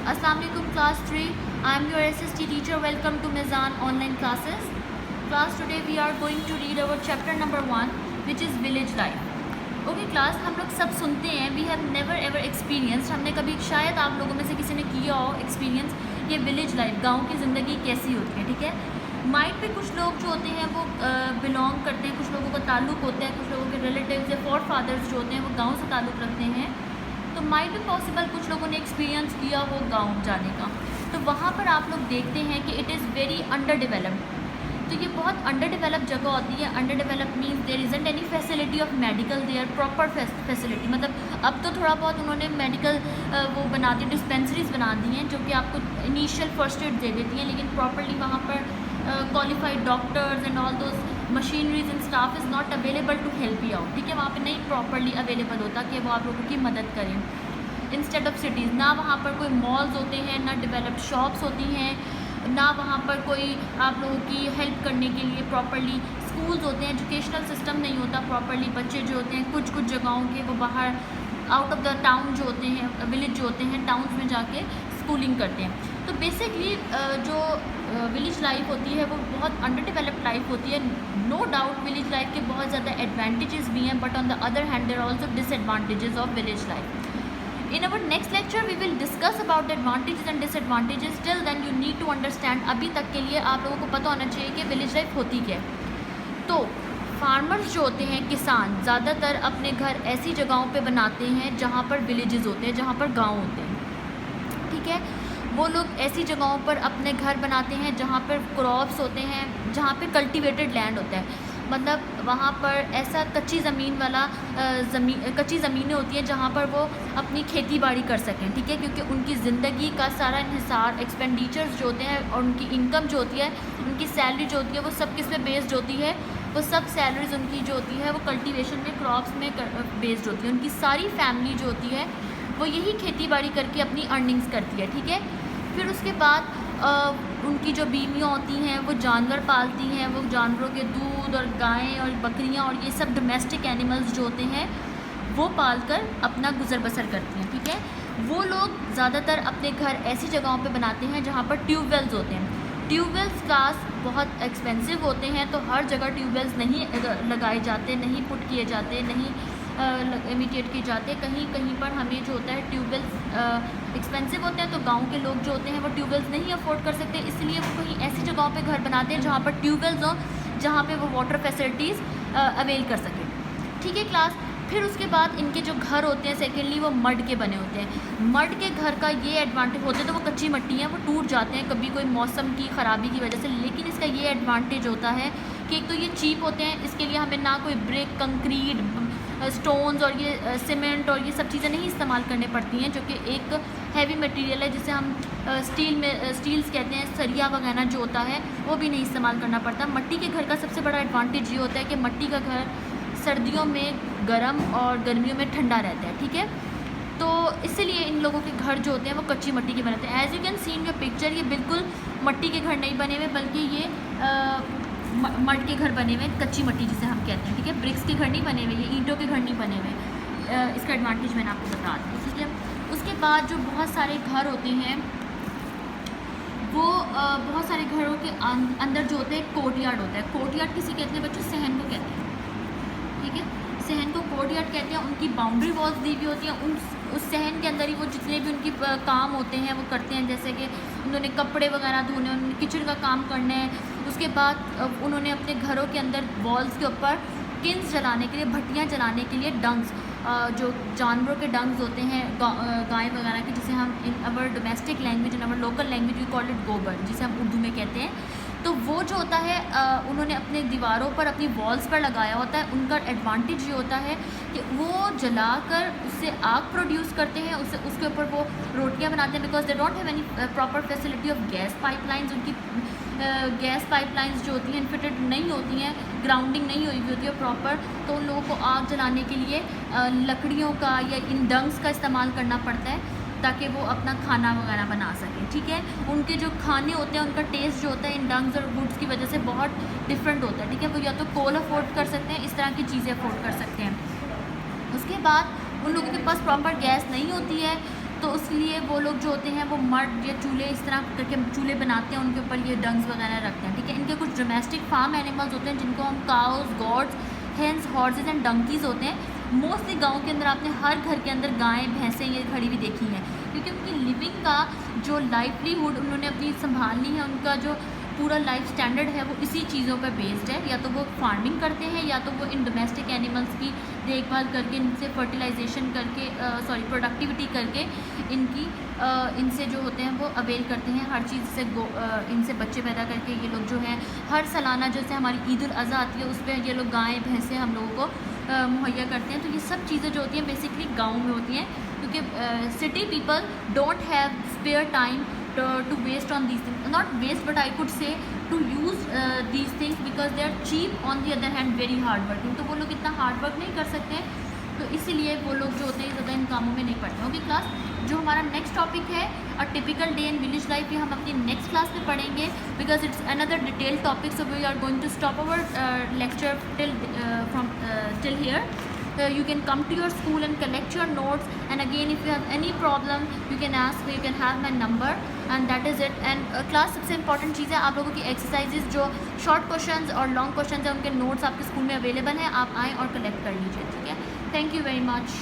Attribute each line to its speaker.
Speaker 1: Assalamu alaikum class 3. I am your SST teacher. Welcome to Mizan online classes. Class, today we are going to read our chapter number 1, which is village life. Okay class, हम लोग सब सुनते हैं, we have never ever experienced, हमने कभी शायद आप लोगों में से किसी ने किया हो एक्सपीरियंस ये विलेज लाइफ, गाँव की ज़िंदगी कैसी होती है. ठीक है, माइट पे कुछ लोग जो होते हैं वो बिलोंग करते हैं, कुछ लोगों का ताल्लुक़ होता है, कुछ लोगों के रिलेटिव्स या फॉर फादर्स जो होते हैं वो गाँव से ताल्लुक़ रखते हैं. तो माइट भी पॉसिबल कुछ लोगों ने एक्सपीरियंस किया हो गांव जाने का. तो वहाँ पर आप लोग देखते हैं कि it is very under developed. तो ये बहुत अंडर डेवलप जगह होती है. Under develop means there isn't any facility of medical there, proper facility. मतलब अब तो थोड़ा बहुत उन्होंने मेडिकल वो बना दी, डिस्पेंसरीज बना दी हैं जो कि आपको इनिशियल फर्स्ट एड दे देती हैं, लेकिन प्रॉपरली वहाँ पर qualified doctors and all those machineries and staff is not available to help you out. ठीक है, वहाँ पे नहीं प्रॉपरली अवेलेबल होता कि वो आप लोगों की मदद करें. इंस्टेड ऑफ सिटीज़, ना वहाँ पर कोई मॉल्स होते हैं, ना डेवलप्ड शॉप्स होती हैं, ना वहाँ पर कोई आप लोगों की हेल्प करने के लिए प्रॉपरली स्कूल्स होते हैं. एजुकेशनल सिस्टम नहीं होता प्रॉपरली. बच्चे जो होते हैं कुछ जगहों के वो बाहर आउट ऑफ द टाउन जो होते हैं, विलेज जो होते हैं, टाउन्स में जाके स्कूलिंग करते हैं. तो बेसिकली जो विलेज लाइफ होती है वो बहुत अंडर डेवलप्ड लाइफ होती है. नो डाउट विलेज लाइफ के बहुत ज़्यादा एडवांटेजेस भी हैं, but on the other hand there also disadvantages of village life. In our next lecture we will discuss about the advantages and disadvantages. Till then you need to understand, अभी तक के लिए आप लोगों को पता होना चाहिए कि विलेज लाइफ होती क्या है. तो फार्मर्स जो होते हैं, किसान, ज़्यादातर अपने घर ऐसी जगहों पे बनाते हैं जहाँ पर विलेजेस होते हैं, जहाँ पर गांव होते हैं. ठीक है, वो लोग ऐसी जगहों पर अपने घर बनाते हैं जहाँ पर क्रॉप्स होते हैं, जहाँ पे कल्टीवेटेड लैंड होता है. मतलब वहाँ पर ऐसा कच्ची ज़मीनें होती हैं जहाँ पर वो अपनी खेती बाड़ी कर सकें. ठीक है, क्योंकि उनकी ज़िंदगी का सारा इन्हिसार, एक्सपेंडिचर्स जो होते हैं और उनकी इनकम जो होती है, उनकी सैलरी जो होती है, वो सब किस पे बेस्ड होती है. वो सब सैलरीज उनकी जो होती है वो कल्टीवेशन में, क्रॉप्स में बेस्ड होती है. उनकी सारी फैमिली जो होती है वो यही खेती बाड़ी करके अपनी अर्निंग्स करती है. ठीक है, फिर उसके बाद उनकी जो बीवियाँ होती हैं वो जानवर पालती हैं. वो जानवरों के दूध और गायें और बकरियाँ और ये सब डोमेस्टिक एनिमल्स जो होते हैं वो पाल कर अपना गुजर बसर करती हैं. ठीक है, वो लोग ज़्यादातर अपने घर ऐसी जगहों पे बनाते हैं जहाँ पर ट्यूबवेल्स होते हैं. ट्यूबवेल्स क्लास बहुत एक्सपेंसिव होते हैं, तो हर जगह ट्यूबवेल्स नहीं लगाए जाते, नहीं पुट किए जाते, नहीं इमिटेट किए जाते. कहीं कहीं पर हमें जो होता है ट्यूबवेल्स एक्सपेंसिव होते हैं, तो गांव के लोग जो होते हैं वो ट्यूबवेल्स नहीं अफोर्ड कर सकते, इसलिए वो कहीं ऐसी जगहों पे घर बनाते हैं जहाँ पर ट्यूबवेल्स हों, जहाँ पे वो वाटर फैसिलिटीज़ अवेल कर सकें. ठीक है क्लास, फिर उसके बाद इनके जो घर होते हैं सेकेंडली वो मड के बने होते हैं. मड के घर का ये एडवांटेज होते हैं, तो वो कच्ची मिट्टी है, वो टूट जाते हैं कभी कोई मौसम की ख़राबी की वजह से, लेकिन इसका ये एडवांटेज होता है कि एक तो ये चीप होते हैं. इसके लिए हमें ना कोई ब्रिक, कंक्रीट, स्टोन्स और ये सीमेंट और ये सब चीज़ें नहीं इस्तेमाल करने पड़ती हैं, जो कि एक हैवी मटेरियल है जिसे हम स्टील्स कहते हैं. सरिया वगैरह जो होता है वो भी नहीं इस्तेमाल करना पड़ता. मट्टी के घर का सबसे बड़ा एडवांटेज ये होता है कि मट्टी का घर सर्दियों में गर्म और गर्मियों में ठंडा रहता है. ठीक है, तो इसीलिए इन लोगों के घर जो होते हैं वो कच्ची मिट्टी के बनाते हैं. As you can see in your picture, ये बिल्कुल मिट्टी के घर नहीं बने हुए, बल्कि ये मड के घर बने हुए, कच्ची मिट्टी जिसे हम कहते हैं. ठीक है, ब्रिक्स के घर नहीं बने हुए, ये ईंटों के घर नहीं बने हुए. इसका एडवांटेज मैंने आपको बता दी. ठीक है, उसके बाद जो बहुत सारे घर होते हैं वो बहुत सारे घरों के अंदर जो होते हैं कोर्टयार्ड होता है. कोर्टयार्ड किसी कहते हैं बच्चों, सहन को कहते हैं. ठीक है, सहन को कोर्टयार्ड कहते हैं. उनकी बाउंड्री वॉल्स दी हुई होती हैं. उस सहन के अंदर ही वो जितने भी उनकी काम होते हैं वो करते हैं, जैसे कि उन्होंने कपड़े वगैरह धोने, उन्होंने किचन का काम करना है. उसके बाद उन्होंने अपने घरों के अंदर वॉल्स के ऊपर किन्स जलाने के लिए, भट्टियाँ जलाने के लिए डंग्स, जो जानवरों के डंग्स होते हैं, गाय वगैरह के, जिसे हम in our domestic language, in our local language we call it gobar, जिसे हम उर्दू में कहते हैं. तो वो जो होता है उन्होंने अपने दीवारों पर, अपनी वॉल्स पर लगाया होता है. उनका एडवांटेज ये होता है कि वो जलाकर उससे आग प्रोड्यूस करते हैं, उसके ऊपर वो रोटियां बनाते हैं. Because they don't have any proper facility of gas pipelines. उनकी गैस पाइपलाइंस जो होती हैं इनफिटेड नहीं होती हैं, ग्राउंडिंग नहीं हुई होती है प्रॉपर. तो उन लोगों को आग जलाने के लिए लकड़ियों का या इन डंग्स का इस्तेमाल करना पड़ता है, ताकि वो अपना खाना वगैरह बना सकें. ठीक है, उनके जो खाने होते हैं उनका टेस्ट जो होता है इन डंग्स और वुड्स की वजह से बहुत डिफरेंट होता है. ठीक है, वो या तो कोल अफोर्ड कर सकते हैं, इस तरह की चीज़ें अफोर्ड कर सकते हैं. उसके बाद उन लोगों के पास प्रॉपर गैस नहीं होती है, तो उसके लिए वो लोग जो होते हैं वो मड या चूल्हे इस तरह करके चूल्हे बनाते हैं, उनके ऊपर ये डंग्स वगैरह रखते हैं, ठीक है। इनके कुछ डोमेस्टिक फार्म एनिमल्स होते हैं जिनको हम cows, goats, hens, horses and donkeys होते हैं। मोस्टली गाँव के अंदर आपने हर घर के अंदर गायें भैंसें ये खड़ी हुई देखी हैं, क्योंकि उनकी लिविंग का जो लाइवलीहुड उन्होंने अपनी संभालनी है, उनका जो पूरा लाइफ स्टैंडर्ड है वो इसी चीज़ों पर बेस्ड है। या तो वो फार्मिंग करते हैं या तो वो इन डोमेस्टिक एनिमल्स की देखभाल करके, इनसे फर्टिलाइजेशन करके, प्रोडक्टिविटी करके इनकी इनसे जो होते हैं वो अवेल करते हैं हर चीज़ से, इनसे बच्चे पैदा करके ये लोग जो हैं हर सालाना जैसे हमारी ईद उल अज़हा आती है उस पर ये लोग गायें भैंसें हम लोगों को मुहैया करते हैं। तो ये सब चीज़ें जो होती हैं बेसिकली गाँव में होती हैं, क्योंकि city people don't have spare time to waste on these things, not waste but I could say to use these things because they are cheap, on the other hand very hard working। तो वो लोग इतना hard work नहीं कर सकते हैं, तो इसीलिए वो लोग जो होते हैं ज़्यादा इन कामों में नहीं पड़ते। ओके क्लास, जो हमारा नेक्स्ट टॉपिक है a typical day in village life, ये हम अपनी नेक्स्ट क्लास में पढ़ेंगे because it's another detail topic. So we are going to stop our lecture till here। You can come to your school and collect your notes, and again if you have any problem you can ask me, you can have my number, and that is it। and class सबसे important चीज़ है, आप लोगों की exercises जो short questions और long questions हैं उनके notes आपके स्कूल में अवेलेबल हैं, आप आएँ और कलेक्ट कर लीजिए, ठीक है। Thank you very much.